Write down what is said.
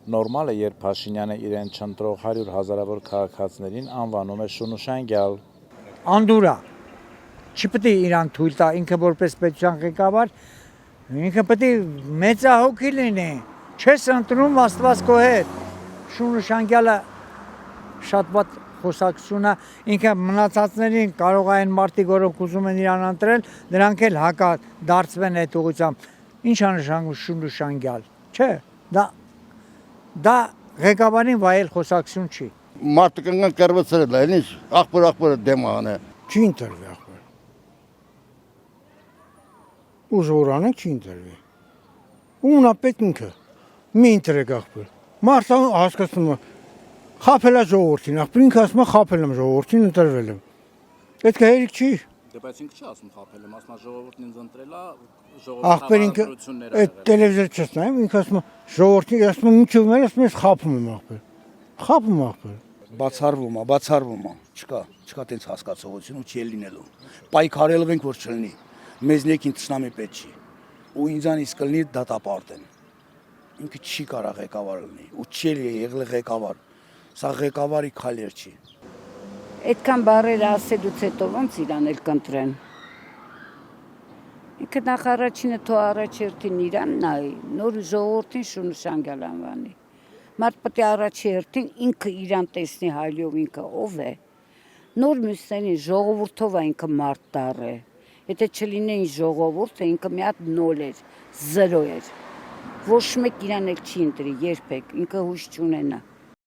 Նորմալ է, երբ Փաշինյանը իրեն չընտրող 100 հազարավոր քաղաքացիներին անվանում է շունուշանգյալ։ Անդուրա չպետք է իրան թույլ տա ինքը որպես պետության ղեկավար, ինքը պետք է մեծահոգի լինի, չես ընտրում Աստված քո հետ։ Շունուշանգյալը շատ վատ խոսակցություն է, ինքը մնացածներին կարող են մարդիկ, որոնք ուզում են իրան ընտրել, նրանք էլ հակադարձվեն այդ ուղղությամբ։ Ինչ է նշանակում շունուշանգյալ, չէ, դա ղեկավարին վայել խոսակցություն չի։ Մարդը կնկան կրվեցրել է, ինչ աղբոր դեմ անե։ Չի ընտրվի աղբոր։ Ու ժողովրանը չի ընտրվի։ Ումնա պետք ինքը։ Մի ընտրեք աղբոր։ Մարդը հասկացնում է, խաբել է ժողովրդին, աղբոր ինքը ասում է խաբել եմ ժողովրդին, ընտրվել եմ։ Պետք է հերիք չի։ Դե բայց ինքը չի ասում խաբել եմ, ասում է ժողովուրդն ինձ ընտրել է, Աղբեր ինքը այդ տելևիզոր չես նայում, ինքը ասում է ժողովրդին, ասում է ինչու՞ մեր, ասում է խաբում եմ աղբեր։ Խաբում աղբեր։ Բացառվում է, չկա տենց հասկացողություն ու չի լինելու։ Պայքարելով ենք որ չլինի։ Մեզ ներքին ճշնամի պետք չի։ Ու ինձանից կլինի դատապարտեն։ Ինքը չի կարող ղեկավար լինի, ու չի եղել ղեկավար։ Սա ղեկավարի քայլեր չի։ Այդքան բառեր ասելուց հետո ոնց իրան էլ կընտրեն։ Ինքը նախ առաջինը թո առաջերտին իրան նայի, նոր ժողովրդին շունուշանգյալ անվանի։ Մարդ պետք է առաջի հերթին ինքը իրան տեսնի հայլով ինքը ով է։ Նոր մյուսներին ժողովրդով է ինքը մարդ դառը։ Եթե չլինեին ժողովուրդը ինքը մի հատ նոլ էր, 0 էր։ Ոչ մեկ իրան էլ չի ընտրի երբեք, ինքը հույս չունենա։